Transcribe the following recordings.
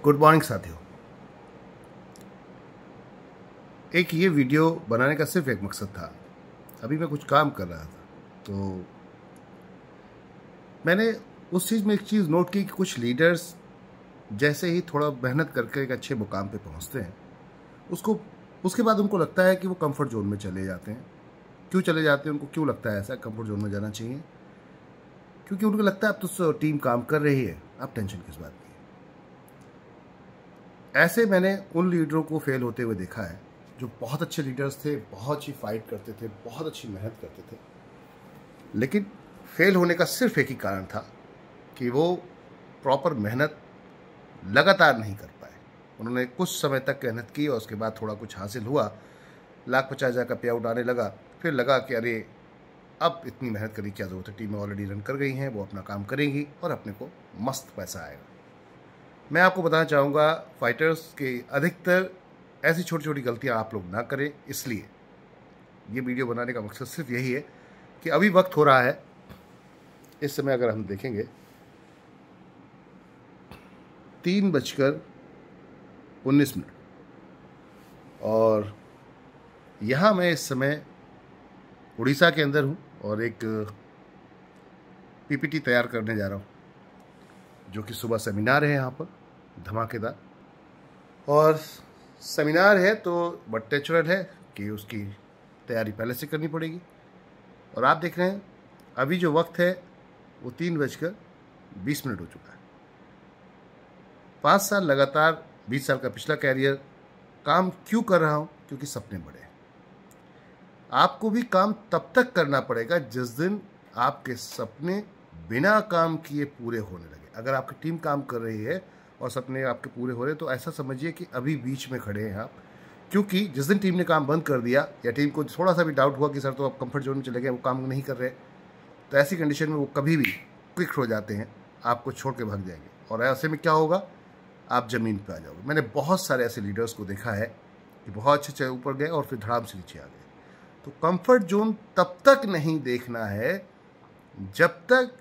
Good morning साथियों। एक ये वीडियो बनाने का सिर्फ एक मकसद था। अभी मैं कुछ काम कर रहा था तो मैंने उस चीज़ में एक चीज़ नोट की कि कुछ लीडर्स जैसे ही थोड़ा मेहनत करके एक अच्छे मुकाम पे पहुंचते हैं उसके बाद उनको लगता है कि वो कंफर्ट जोन में चले जाते हैं। क्यों चले जाते हैं? उनको क्यों लगता है ऐसा कंफर्ट जोन में जाना चाहिए? क्योंकि उनको लगता है अब तो टीम काम कर रही है, अब टेंशन किस बात की। ऐसे मैंने उन लीडरों को फेल होते हुए देखा है जो बहुत अच्छे लीडर्स थे, बहुत अच्छी फाइट करते थे, बहुत अच्छी मेहनत करते थे, लेकिन फेल होने का सिर्फ एक ही कारण था कि वो प्रॉपर मेहनत लगातार नहीं कर पाए। उन्होंने कुछ समय तक मेहनत की और उसके बाद थोड़ा कुछ हासिल हुआ, लाख 50,000 का पे आउट आने लगा, फिर लगा कि अरे अब इतनी मेहनत करने की क्या ज़रूरत है, टीमें ऑलरेडी रन कर गई हैं, वो अपना काम करेंगी और अपने को मस्त पैसा आएगा। मैं आपको बताना चाहूँगा फाइटर्स के अधिकतर ऐसी छोटी छोटी गलतियाँ आप लोग ना करें, इसलिए ये वीडियो बनाने का मकसद सिर्फ यही है कि अभी वक्त हो रहा है, इस समय अगर हम देखेंगे 3:19 और यहाँ मैं इस समय उड़ीसा के अंदर हूँ और एक पीपीटी तैयार करने जा रहा हूँ, जो कि सुबह सेमिनार है यहाँ पर धमाकेदार। और सेमिनार है तो बट नेचुरल है कि उसकी तैयारी पहले से करनी पड़ेगी। और आप देख रहे हैं अभी जो वक्त है वो 3:20 हो चुका है। 5 साल लगातार, 20 साल का पिछला कैरियर काम क्यों कर रहा हूँ? क्योंकि सपने बड़े हैं। आपको भी काम तब तक करना पड़ेगा जिस दिन आपके सपने बिना काम किए पूरे होने लगे। अगर आपकी टीम काम कर रही है और सपने आपके पूरे हो रहे हैं तो ऐसा समझिए कि अभी बीच में खड़े हैं आप, क्योंकि जिस दिन टीम ने काम बंद कर दिया या टीम को थोड़ा सा भी डाउट हुआ कि सर तो आप कंफर्ट जोन में चले गए, वो काम नहीं कर रहे, तो ऐसी कंडीशन में वो कभी भी क्विक हो जाते हैं, आपको छोड़ के भाग जाएंगे और ऐसे में क्या होगा, आप ज़मीन पर आ जाओगे। मैंने बहुत सारे ऐसे लीडर्स को देखा है कि बहुत अच्छे ऊपर गए और फिर धड़ाम से नीचे आ गए। तो कंफर्ट जोन तब तक नहीं देखना है जब तक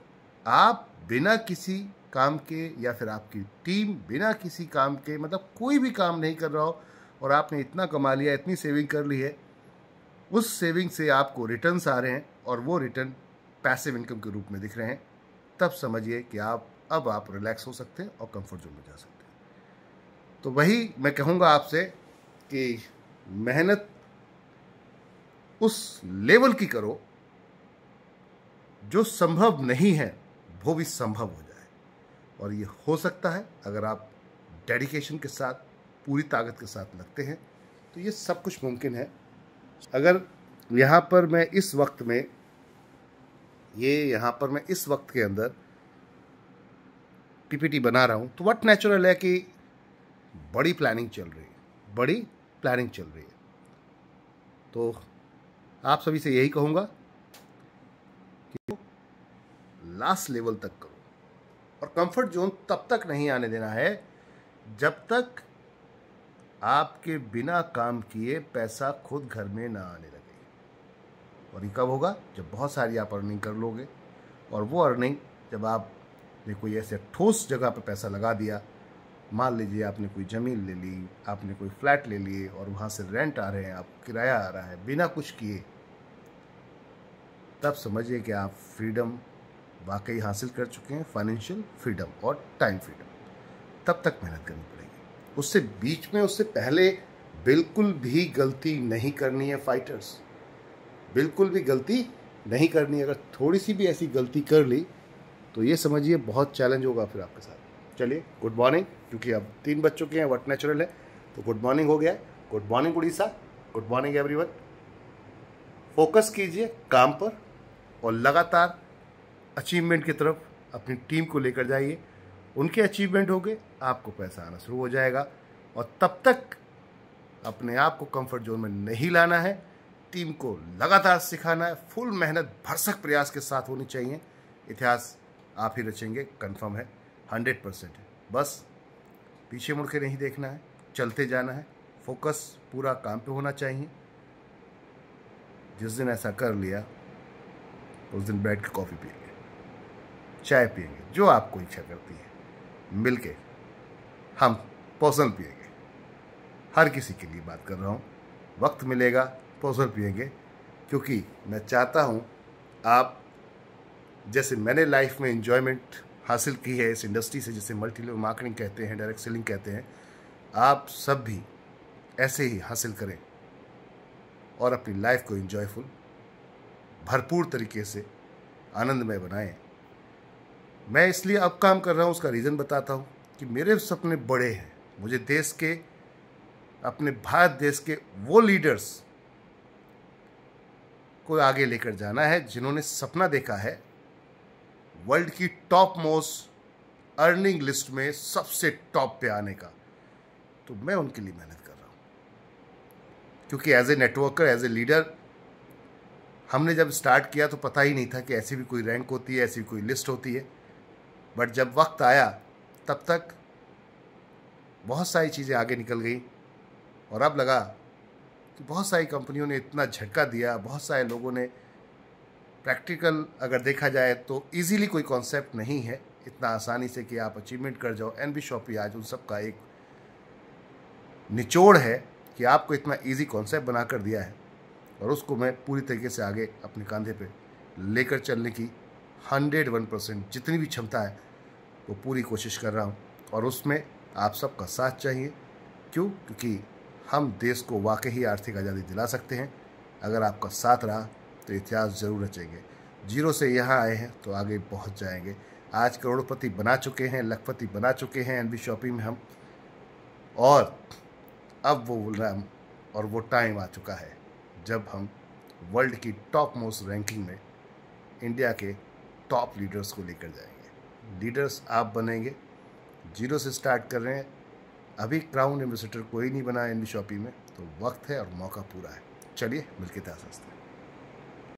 आप बिना किसी काम के या फिर आपकी टीम बिना किसी काम के, मतलब कोई भी काम नहीं कर रहा हो और आपने इतना कमा लिया, इतनी सेविंग कर ली है, उस सेविंग से आपको रिटर्न्स आ रहे हैं और वो रिटर्न पैसिव इनकम के रूप में दिख रहे हैं, तब समझिए कि अब आप रिलैक्स हो सकते हैं और कंफर्ट जोन में जा सकते हैं। तो वही मैं कहूँगा आपसे कि मेहनत उस लेवल की करो जो संभव नहीं है वो भी संभव हो जाए, और ये हो सकता है अगर आप डेडिकेशन के साथ, पूरी ताकत के साथ लगते हैं तो ये सब कुछ मुमकिन है। अगर यहाँ पर मैं इस वक्त के अंदर पीपीटी बना रहा हूँ तो व्हाट नेचुरल है कि बड़ी प्लानिंग चल रही है। तो आप सभी से यही कहूँगा कि लास्ट लेवल तक करो और कंफर्ट जोन तब तक नहीं आने देना है जब तक आपके बिना काम किए पैसा खुद घर में ना आने लगे। और ये कब होगा? जब बहुत सारी आप अर्निंग कर लोगे, और वो अर्निंग जब आपने कोई ऐसे ठोस जगह पर पैसा लगा दिया, मान लीजिए आपने कोई ज़मीन ले ली, आपने कोई फ्लैट ले लिए और वहाँ से रेंट आ रहे हैं, आपको किराया आ रहा है बिना कुछ किए, तब समझिए कि आप फ्रीडम वाकई हासिल कर चुके हैं, फाइनेंशियल फ्रीडम और टाइम फ्रीडम। तब तक मेहनत करनी पड़ेगी, उससे पहले बिल्कुल भी गलती नहीं करनी है फाइटर्स, बिल्कुल भी गलती नहीं करनी है। अगर थोड़ी सी भी ऐसी गलती कर ली तो ये समझिए बहुत चैलेंज होगा फिर आपके साथ। चलिए, गुड मॉर्निंग, क्योंकि अब 3 बज चुके हैं, व्हाट नेचुरल है, तो गुड मॉर्निंग हो गया है। Good morning Orissa, good morning everyone. Focus कीजिए काम पर और लगातार अचीवमेंट की तरफ अपनी टीम को लेकर जाइए। उनके अचीवमेंट हो गए, आपको पैसा आना शुरू हो जाएगा, और तब तक अपने आप को कंफर्ट जोन में नहीं लाना है, टीम को लगातार सिखाना है, फुल मेहनत भरसक प्रयास के साथ होनी चाहिए। इतिहास आप ही रचेंगे, कंफर्म है, 100% है। बस पीछे मुड़ के नहीं देखना है, चलते जाना है, फोकस पूरा काम पे होना चाहिए। जिस दिन ऐसा कर लिया उस दिन बैठ के कॉफ़ी पिएंगे, चाय पिएंगे, जो आपको इच्छा करती है, मिलके हम पर्सनल पिएंगे। हर किसी के लिए बात कर रहा हूँ, वक्त मिलेगा पर्सनल पिएंगे, क्योंकि मैं चाहता हूँ आप जैसे मैंने लाइफ में एंजॉयमेंट हासिल की है इस इंडस्ट्री से, जिसे मल्टी लेवल मार्केटिंग कहते हैं, डायरेक्ट सेलिंग कहते हैं, आप सब भी ऐसे ही हासिल करें और अपनी लाइफ को एंजॉयफुल भरपूर तरीके से आनंदमय बनाएं। मैं इसलिए अब काम कर रहा हूँ, उसका रीज़न बताता हूँ कि मेरे सपने बड़े हैं। मुझे देश के, अपने भारत देश के वो लीडर्स को आगे लेकर जाना है जिन्होंने सपना देखा है वर्ल्ड की टॉप मोस्ट अर्निंग लिस्ट में सबसे टॉप पे आने का। तो मैं उनके लिए मेहनत कर रहा हूँ, क्योंकि as a networker, as a leader, हमने जब स्टार्ट किया तो पता ही नहीं था कि ऐसी भी कोई रैंक होती है, ऐसी कोई लिस्ट होती है। बट जब वक्त आया तब तक बहुत सारी चीज़ें आगे निकल गई और अब लगा कि बहुत सारी कंपनियों ने इतना झटका दिया, बहुत सारे लोगों ने, प्रैक्टिकल अगर देखा जाए तो इजीली कोई कॉन्सेप्ट नहीं है इतना आसानी से कि आप अचीवमेंट कर जाओ। एनबी शॉपी आज उन सब का एक निचोड़ है कि आपको इतना इजी कॉन्सेप्ट बना कर दिया है, और उसको मैं पूरी तरीके से आगे अपने कंधे पे लेकर चलने की 101% जितनी भी क्षमता है वो पूरी कोशिश कर रहा हूँ, और उसमें आप सबका साथ चाहिए। क्यों? क्योंकि हम देश को वाकई आर्थिक आज़ादी दिला सकते हैं। अगर आपका साथ रहा तो इतिहास ज़रूर रचेंगे। जीरो से यहाँ आए हैं तो आगे पहुँच जाएंगे। आज करोड़पति बना चुके हैं, लखपति बना चुके हैं एनबी शॉपिंग में हम, और अब वो टाइम आ चुका है जब हम वर्ल्ड की टॉप मोस्ट रैंकिंग में इंडिया के टॉप लीडर्स को लेकर जाएंगे। लीडर्स आप बनेंगे, जीरो से स्टार्ट कर रहे हैं। अभी क्राउन एम्बेसडर कोई नहीं बना एनबी शॉपिंग में, तो वक्त है और मौका पूरा है। चलिए मिलके था सकते हैं।